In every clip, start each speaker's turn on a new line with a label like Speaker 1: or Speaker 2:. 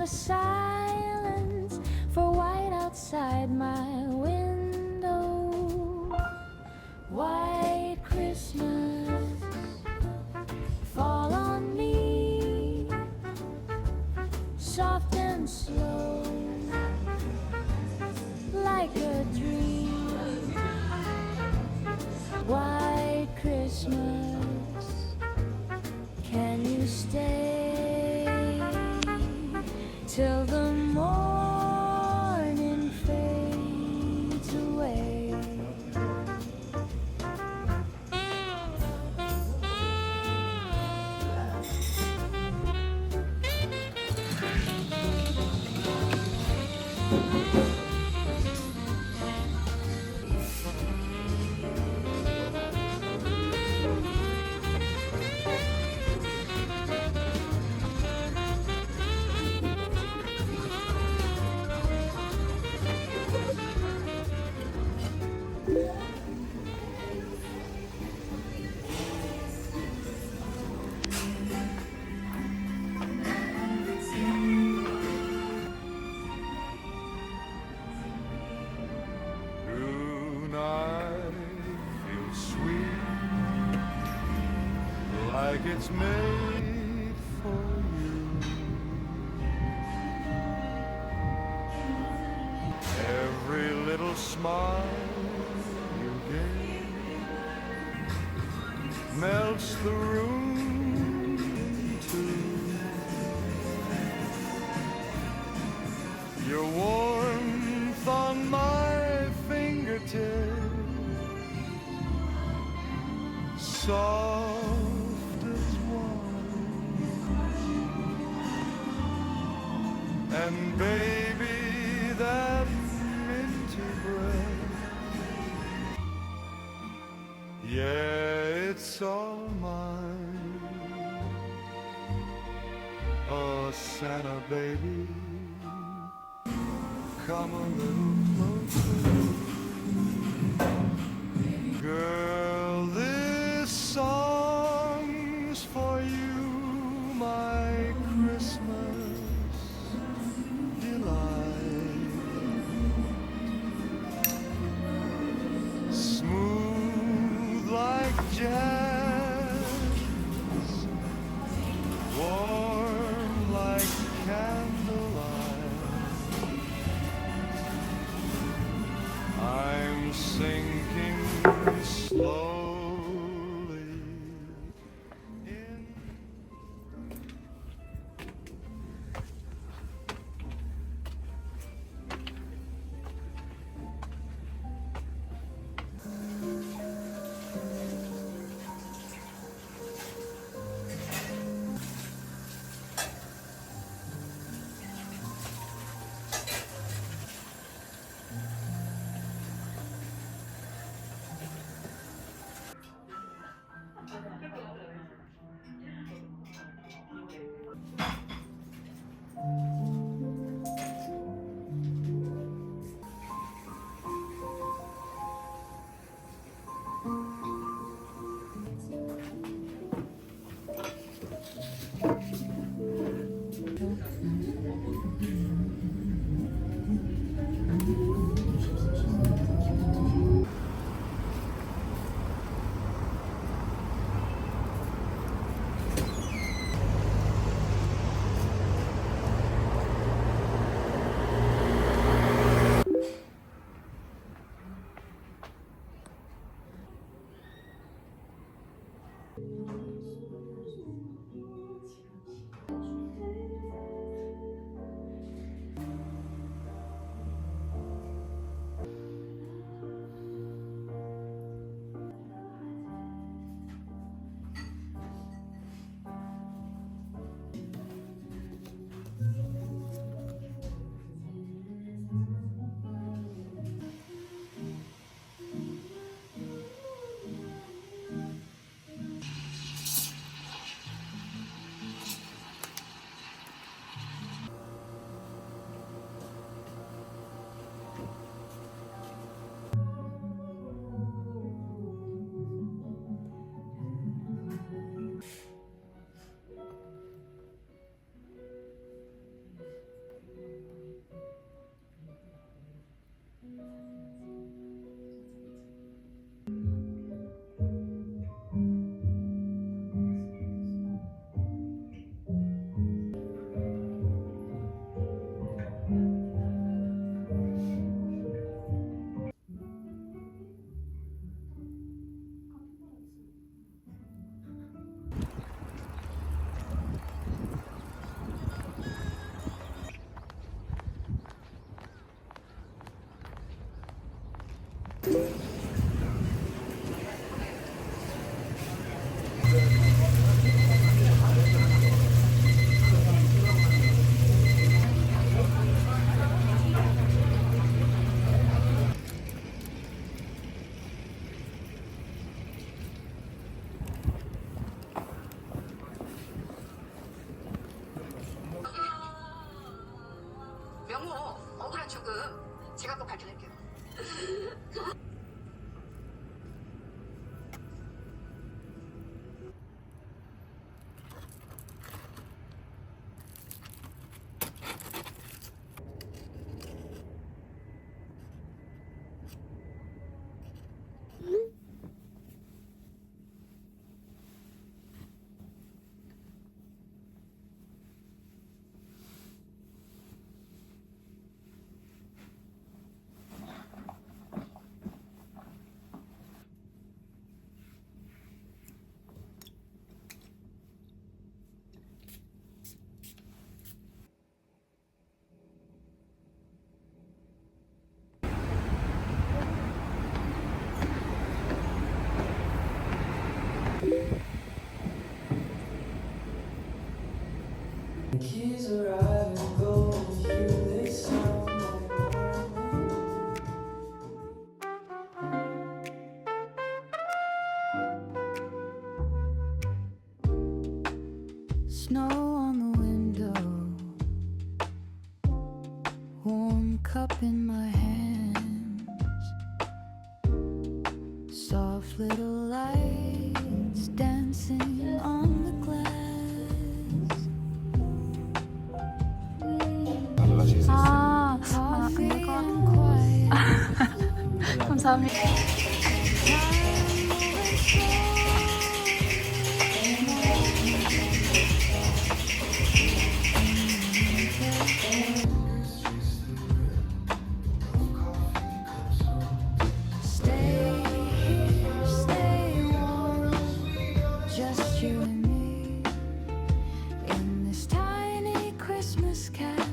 Speaker 1: the silence for white outside my window. White Christmas, fall on me, soft and slow, like a dream. White Christmas, can you stay till the morning fades away?
Speaker 2: Tonight feels sweet, like it's made for you. Every little smile you gave melts the room in two. Your warmth on my fingertips, soft as wine, and baby, that minty breath, yeah, it's all mine. Oh, Santa baby, come a little closer. Girl, this song's for you, my Christmas delight. Smooth like jazz, warm like candlelight. I'm sinking slow
Speaker 3: 제가 또 밝혀낼게요.
Speaker 4: Keys arrive and go, hear they sound like morning.
Speaker 1: Snow on the window, warm cup in my hands, soft little lights dancing on the glass. Coffee and quiet.
Speaker 5: 감사합니다.
Speaker 1: Stay here, stay warm, just you and me in this tiny Christmas candy.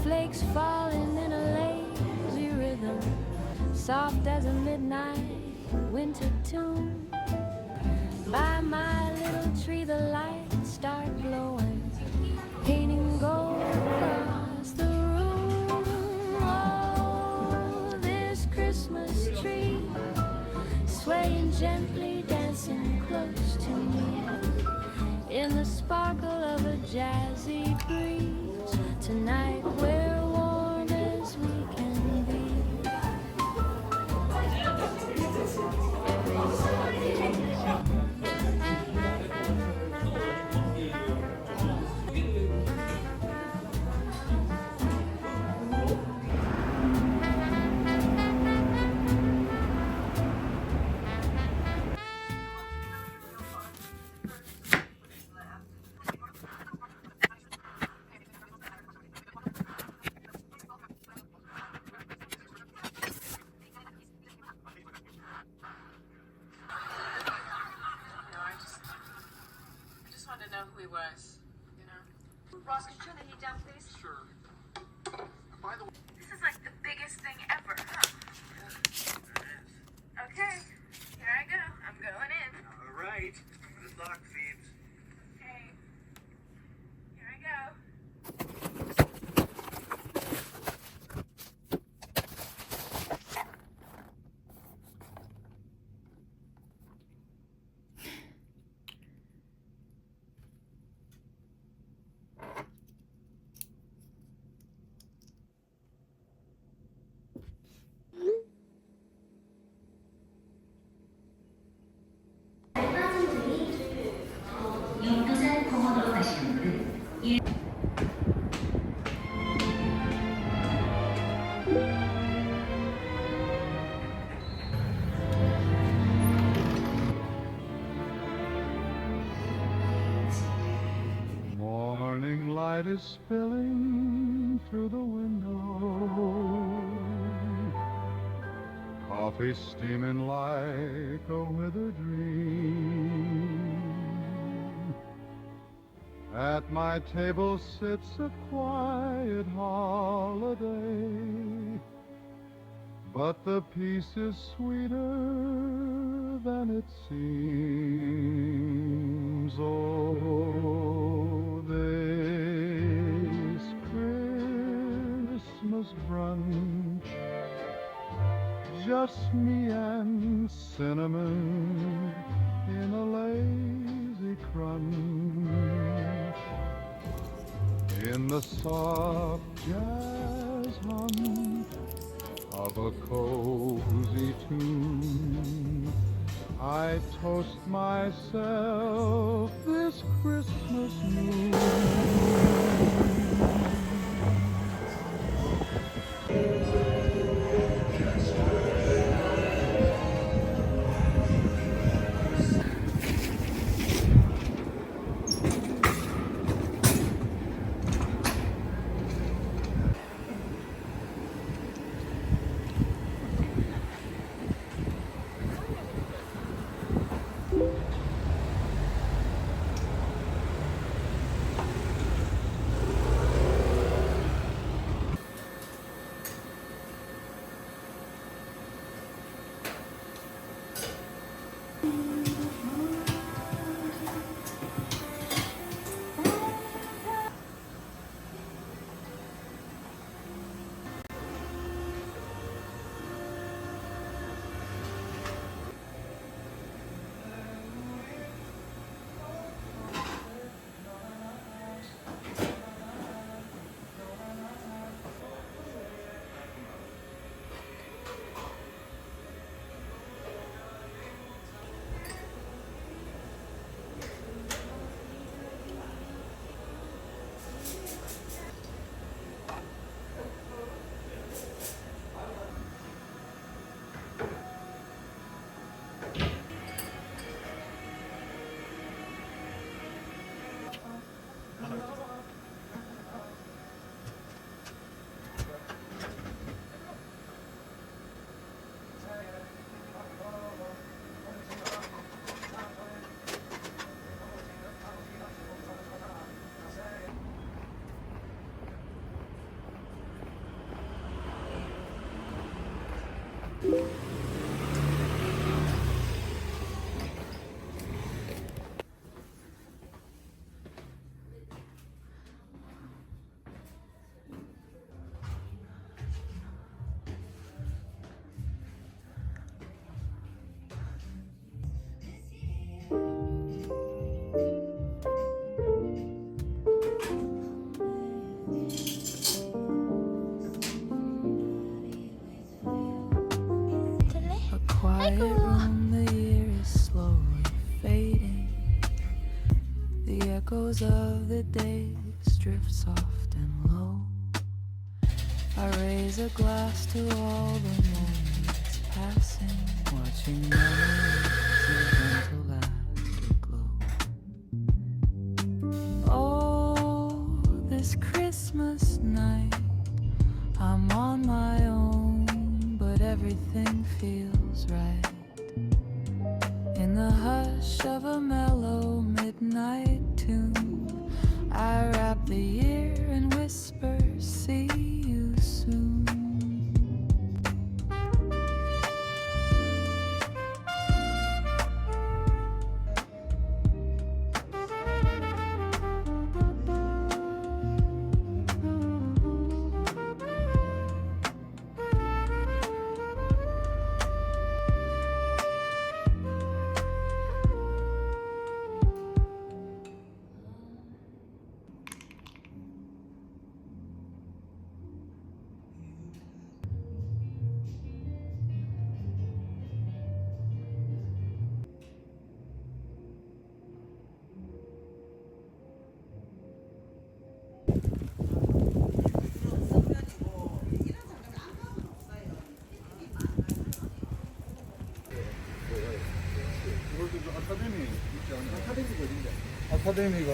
Speaker 1: Flakes falling in a lazy rhythm, soft as a midnight winter tune. By my little tree the lights start glowing, painting gold across the room. Oh, this Christmas tree, swaying gently, dancing close to me, in the sparkle of a jazzy breeze. Tonight we're warm as we can be.
Speaker 3: I just wanted to know who he was, you know? Ross, could you turn the heat down, please?
Speaker 2: Sure. By the way,
Speaker 3: This is like the biggest thing ever, huh? Okay, here I go. I'm going in.
Speaker 2: all right. Good luck, Phoebes.
Speaker 3: Okay, here I go.
Speaker 2: Morning light is spilling through the window, coffee steaming like a withered dream. At my table sits a quiet holiday, but the peace is sweeter than it seems. Oh, this Christmas brunch, just me and cinnamon in a lazy crunch, in the soft jazz hum of a cozy tune. I toast myself this Christmas noon.
Speaker 1: echoes of the days drift soft and low. I raise a glass to all the moments passing, watching memories of gentle afterglow. Oh, this Christmas night, I'm on my own, but everything feels right. In the hush of a mellow midnight tune, I wrap the year and whisper, see you soon.
Speaker 2: 아카데미 있지 않나? 아카데미가 어딘데? 아카데미가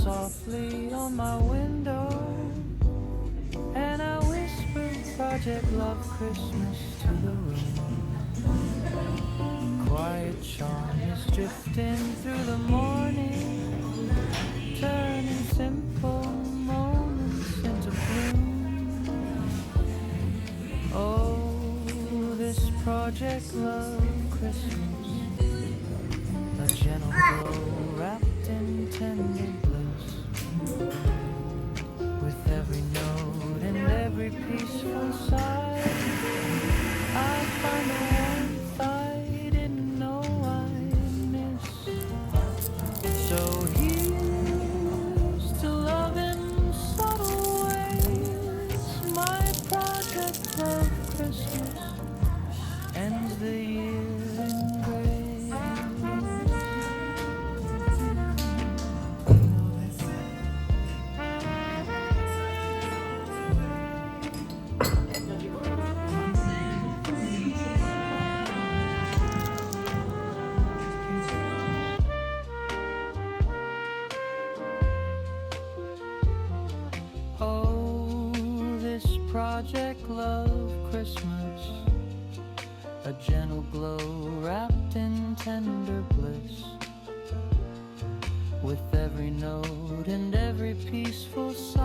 Speaker 2: softly on my window, and I whispered Project Love Christmas to the room. Quiet charm is drifting through the morning, turning simple moments into bloom. Oh, this Project Love Christmas, a gentle glow wrapped in tender bliss. With every note and every peaceful sigh, I find a warmth I didn't know I missed. So here's to love in subtle ways. My Project Love Christmas ends the year in grace. Project Love Christmas, a gentle glow wrapped in tender bliss. With every note and every peaceful sigh,